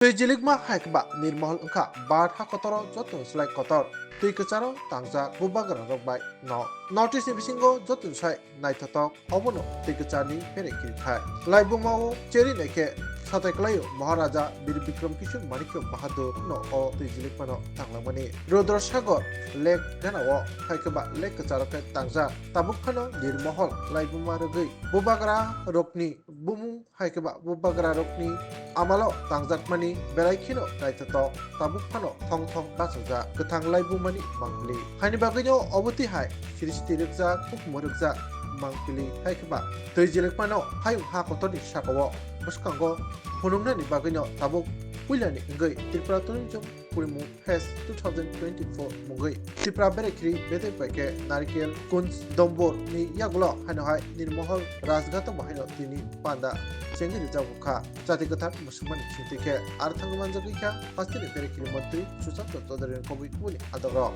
Twijlikma haikba nirmahal engka bar ha kotoro jotun slai kotor. Tui kecaro tangja bubagra rokbai no. Notice ni bisingo jotun sai naitotok obono tui kecani pere kiri thai. Lai bumao ceri neke satai klayo Maharaja Bir Bikram Kishore Manikya Bahadur no o Twijlikma no tanglangmani. Rudra Sagar lek ganao haikba lek kecaro ke tangja tabuk phano nirmahal lai buma rogui bubagra rokni bumu haikba bubagra rokni amalo tangjatmani beraikino naitotok tabuk phano thong thong basungja gothang laibumani mangpili haini bagino obuti hai kristi rukja kukmo rukja mangpili haikba Twijlikma no hayung ha kotoni sakawo buskango hunumnani bagino tabuk puilani ngei Tripura Tourism Purimu Fest 2024 mungei Tripura berekri bete paike narikel kunz dombor ni yagulo hanohai nirmohol rajgato bahino tini panda Cengiri Jabukha Jati Gathar Musulman Chintike Arthangaman Jagikha Pastini Berekri Mantri Susanto Todarin Covid Muni Adoro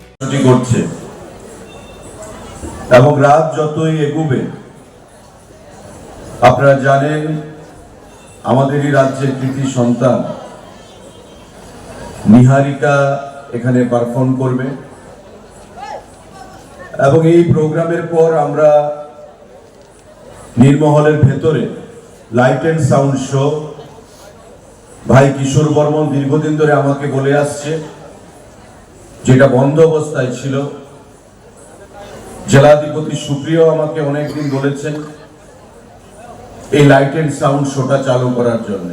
করছে এবং রাত যতই এগোবে আপনারা জানেন আমাদেরই রাজ্যের কৃতি সন্তান নিহারিকা এখানে পারফর্ম করবে এবং এই প্রোগ্রামের পর আমরা নির্মহলের ভেতরে লাইট এন্ড সাউন্ড শো ভাই কিশোর বর্মন দীর্ঘদিন ধরে আমাকে বলে আসছে যেটা বন্ধ অবস্থায় ছিল জেলাধিপতি সুপ্রিয় আমাকে অনেকদিন বলেছেন এই লাইট এন্ড সাউন্ড শোটা চালু করার জন্য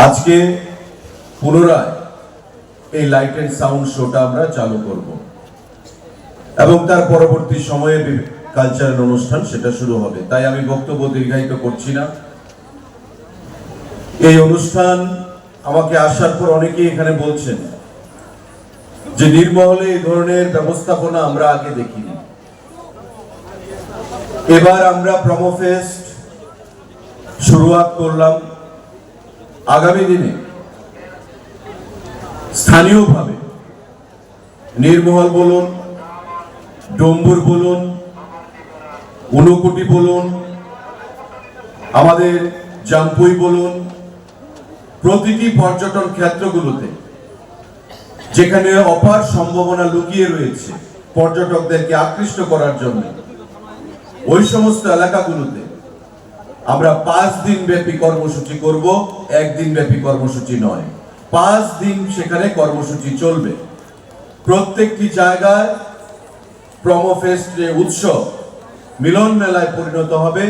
আজকে পুনরায় এই লাইট এন্ড সাউন্ড শোটা আমরা চালু করব এবং তার পরবর্তী সময়ে কালচারাল অনুষ্ঠান সেটা শুরু হবে তাই আমি বক্তব্য দীর্ঘায়িত করছি না এই অনুষ্ঠান আমাকে আসার পর অনেকেই এখানে বলছেন যে নির্মহলে এই ধরনের ব্যবস্থাপনা আমরা আগে দেখিনি এবার আমরা প্রোমো ফেস্ট শুরুয়াত করলাম আগামী দিনে স্থানীয়ভাবে নির্মহল বলুন ডম্বুর বলুন ঊনকোটি বলুন আমাদের জামপুই বলুন প্রতিটি পর্যটন ক্ষেত্রগুলোতে যেখানে অপার সম্ভাবনা লুকিয়ে রয়েছে পর্যটকদেরকে আকৃষ্ট করার জন্য ওই সমস্ত এলাকাগুলোতে আমরা 5 দিন ব্যাপী কর্মসূচি করব একদিন ব্যাপী কর্মসূচি নয় 5 দিন সেখানে কর্মসূচি চলবে প্রত্যেকটি জায়গায় প্রোমো ফেস্টে উৎসব মিলন মেলায় পরিণত হবে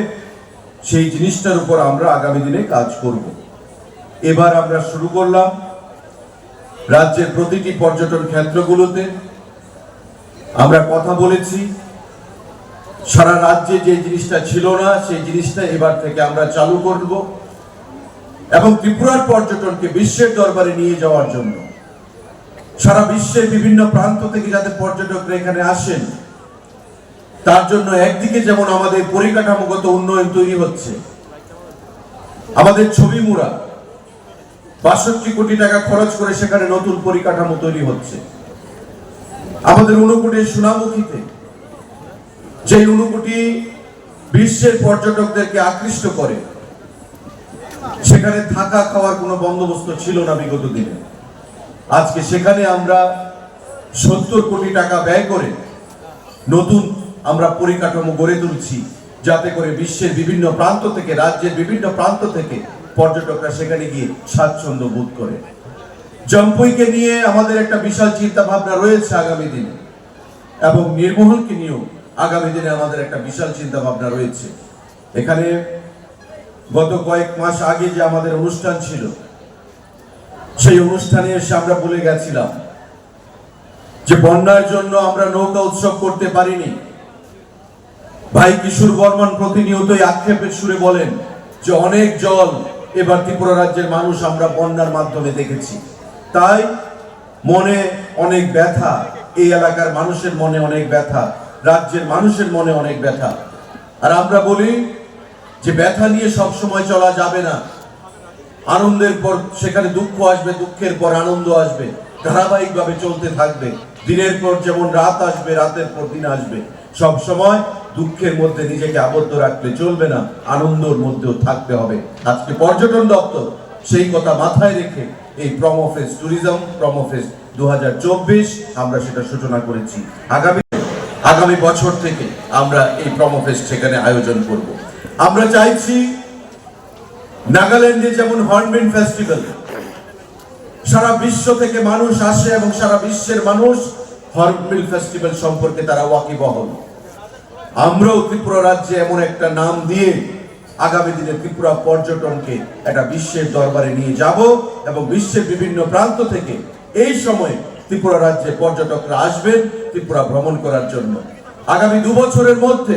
সেই জিনিসটার উপর আমরা আগামী দিনে কাজ করব এবার আমরা শুরু করলাম রাজ্যের প্রতিটি পর্যটন ক্ষেত্রগুলোতে আমরা কথা বলেছি সারা রাজ্যে যে জিনিসটা ছিল না সেই জিনিসটা এবার থেকে আমরা চালু করব এবং ত্রিপুরার পর্যটনকে বিশ্বের দরবারে নিয়ে যাওয়ার জন্য সারা বিশ্বের বিভিন্ন প্রান্ত থেকে যাতে পর্যটকরা এখানে আসেন তার জন্য একদিকে যেমন আমাদের পরিকাঠামোগত উন্নয়ন তৈরি হচ্ছে আমাদের ছবি মুড়া ৬২ কোটি টাকা খরচ করে সেখানে নতুন পরিকাঠামো তৈরি হচ্ছে আমাদের ঊনকোটির সোনামুখীতে যে ঊনকোটি বিশ্বের পর্যটকদেরকে আকৃষ্ট করে সেখানে থাকা খাওয়ার কোনো বন্দোবস্ত ছিল না বিগত দিনে আজকে সেখানে আমরা ৭০ কোটি টাকা ব্যয় করে নতুন আমরা পরিকাঠামো গড়ে তুলছি যাতে করে বিশ্বের বিভিন্ন প্রান্ত থেকে রাজ্যের বিভিন্ন প্রান্ত থেকে পর্যটকরা সেখানে গিয়ে স্বাচ্ছন্দ্য বোধ করে জম্পুইকে নিয়ে আমাদের একটা বিশাল চিন্তা ভাবনা রয়েছে আগামী দিনে এবং নির্মহলকে নিয়েও আগামী দিনে আমাদের একটা বিশাল চিন্তা ভাবনা রয়েছে এখানে গত কয়েক মাস আগে যে আমাদের অনুষ্ঠান ছিল সেই অনুষ্ঠানে এসে আমরা বলে গেছিলাম যে বন্যার জন্য আমরা নৌকা উৎসব করতে পারিনি ভাই কিশোর বর্মন প্রতিনিয়তই আক্ষেপের সুরে বলেন যে অনেক জল এবার ত্রিপুরা রাজ্যের মানুষ আমরা বন্যার মাধ্যমে দেখেছি তাই মনে অনেক ব্যথা এই এলাকার মানুষের মনে অনেক ব্যথা রাজ্যের মানুষের মনে অনেক ব্যথা আর আমরা বলি যে ব্যথা নিয়ে সব সময় চলা যাবে না আনন্দের পর সেখানে দুঃখ আসবে দুঃখের পর আনন্দ আসবে ধারাবাহিকভাবে চলতে থাকবে দিনের পর যেমন রাত আসবে রাতের পর দিন আসবে সব সময় দুঃখের মধ্যে নিজেকে আবদ্ধ রাখলে চলবে না আনন্দের মধ্যেও থাকতে হবে আজকে পর্যটন দপ্তর সেই কথা মাথায় রেখে এই প্রমোফেস ট্যুরিজম প্রমোফেস 2024 আমরা সেটা সূচনা করেছি। আগামী বছর থেকে আমরা এই প্রমোফেস সেখানে আয়োজন করব। আমরা চাইছি নাগাল্যান্ডে যেমন হর্নবিল ফেস্টিভ্যাল, সারা বিশ্ব থেকে মানুষ আসে এবং সারা বিশ্বের মানুষ হর্নবিল ফেস্টিভ্যাল সম্পর্কে তারা ওয়াকিবহল। আমরাও ত্রিপুরা রাজ্যে এমন একটা নাম দিয়ে আগামী দিনে ত্রিপুরা পর্যটনকে একটা বিশ্বের দরবারে নিয়ে যাব এবং বিশ্বের বিভিন্ন প্রান্ত থেকে এই সময় ত্রিপুরা রাজ্যে পর্যটকরা আসবেন ত্রিপুরা ভ্রমণ করার জন্য। আগামী 2 বছরের মধ্যে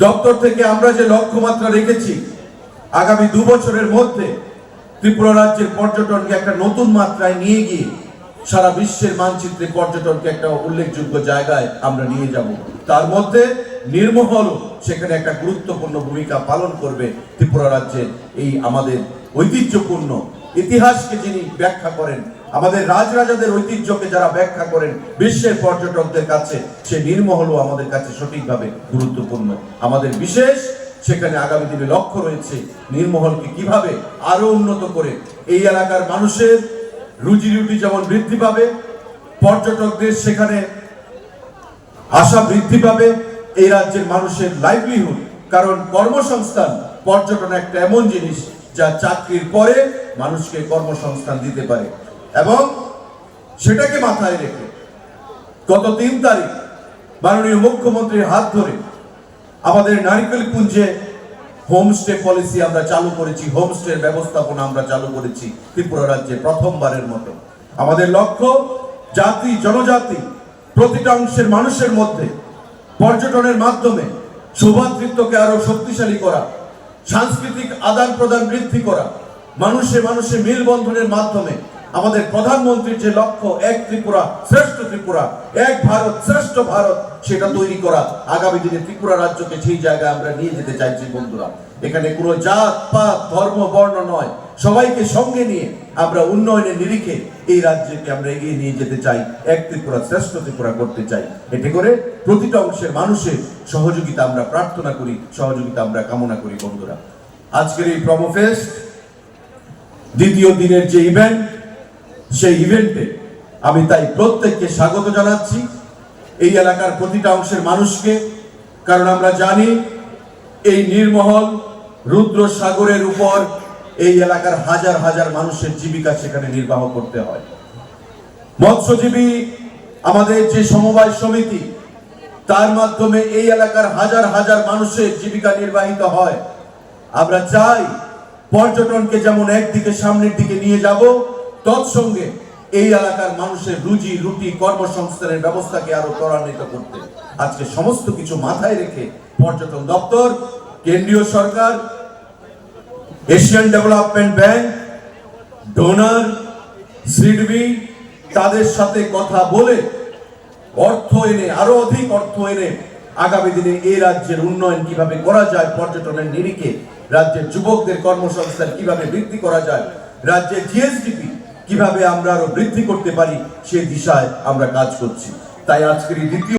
দপ্তর থেকে আমরা যে লক্ষ্যমাত্রা রেখেছি, আগামী 2 বছরের মধ্যে ত্রিপুরা রাজ্যের পর্যটনকে একটা নতুন মাত্রায় নিয়ে গিয়ে সারা বিশ্বের মানচিত্রে পর্যটনকে একটা উল্লেখযোগ্য জায়গায় আমরা নিয়ে যাব। তার মধ্যে নির্মহল সেখানে একটা গুরুত্বপূর্ণ ভূমিকা পালন করবে। ত্রিপুরা রাজ্যের এই আমাদের ঐতিহ্যপূর্ণ ইতিহাসকে যিনি ব্যাখ্যা করেন, আমাদের রাজরাজাদের ঐতিহ্যকে যারা ব্যাখ্যা করেন বিশ্বের পর্যটকদের কাছে, সে নির্মহলও আমাদের কাছে সঠিকভাবে গুরুত্বপূর্ণ। আমাদের বিশেষ সেখানে আগামী দিনে লক্ষ্য রয়েছে নির্মহলকে কিভাবে আরো উন্নত করে এই এলাকার মানুষের রুজি রুটি যেমন বৃদ্ধি পাবে, পর্যটকদের সেখানে আশা বৃদ্ধি পাবে, এই রাজ্যের মানুষের লাইভলিহুড, কারণ কর্মসংস্থান পর্যটন একটা এমন জিনিস যা চাকরির পরে মানুষকে কর্মসংস্থান দিতে পারে। এবং সেটাকে মাথায় রেখে গত 3 তারিখ মাননীয় মুখ্যমন্ত্রীর হাত ধরে আমাদের নারিকেলকুঞ্জে হোমস্টে পলিসি আমরা চালু করেছি, হোমস্টের ব্যবস্থাপনা আমরা চালু করেছি ত্রিপুরা রাজ্যে প্রথমবারের মতো। আমাদের লক্ষ্য জাতি জনজাতি প্রতিটা অংশের মানুষের মধ্যে পর্যটনের মাধ্যমে সৌভ্রাতৃত্বকে আরো শক্তিশালী করা, সাংস্কৃতিক আদান প্রদান বৃদ্ধি করা, মানুষে মানুষে মেলবন্ধনের মাধ্যমে আমাদের প্রধানমন্ত্রীর যে লক্ষ্য এক ত্রিপুরা শ্রেষ্ঠ ত্রিপুরা, এক ভারত শ্রেষ্ঠ ভারত, সেটা তৈরি করা। আগামী দিনে ত্রিপুরা রাজ্যকে সেই জায়গায় আমরা নিয়ে যেতে চাইছি বন্ধুরা। এখানে কোনো জাত পাত ধর্ম বর্ণ নয়, সবাইকে সঙ্গে নিয়ে আমরা উন্নয়নের নিরিখে এই রাজ্যকে আমরা এগিয়ে নিয়ে যেতে চাই, এক ত্রিপুরা শ্রেষ্ঠ ত্রিপুরা করতে চাই। এতে করে প্রতিটা অংশের মানুষের সহযোগিতা আমরা প্রার্থনা করি, সহযোগিতা আমরা কামনা করি বন্ধুরা। আজকের এই প্রমোফেস দ্বিতীয় দিনের যে ইভেন্ট, সেই ইভেন্টে আমি তাই প্রত্যেককে স্বাগত জানাচ্ছি, এই এলাকার প্রতিটা অংশের মানুষকে। কারণ আমরা জানি এই নির্মহল রুদ্র সাগরের উপর এই এলাকার হাজার হাজার মানুষের জীবিকা সেখানে নির্বাহ করতে হয়। মৎস্যজীবী আমাদের যে সমবায় সমিতি, তার মাধ্যমে এই এলাকার হাজার হাজার মানুষের জীবিকা নির্বাহিত হয়। আমরা চাই পর্যটনকে যেমন একদিকে সামনের দিকে নিয়ে যাব, তৎসঙ্গে এই এলাকার মানুষের রুজি রুটি কর্মসংস্থানের ব্যবস্থাকে আরো ত্বরান্বিত করতে। আজকে সমস্ত কিছু মাথায় রেখে পর্যটন দপ্তর, কেন্দ্রীয় সরকার, Asian development bank, donor, SIDBI, তাদের সাথে কথা বলে অর্থ এনে, আরো অধিক অর্থ এনে আগামী দিনে এই রাজ্যের উন্নয়ন কিভাবে করা যায়, পর্যটনের নিরিখে রাজ্যের যুবকদের কর্মসংস্থান কিভাবে বৃদ্ধি করা যায়, রাজ্যের জিএসডিপি কিভাবে আমরা আরো বৃদ্ধি করতে পারি, সে দিশায় আমরা কাজ করছি। তাই আজকের এই দ্বিতীয়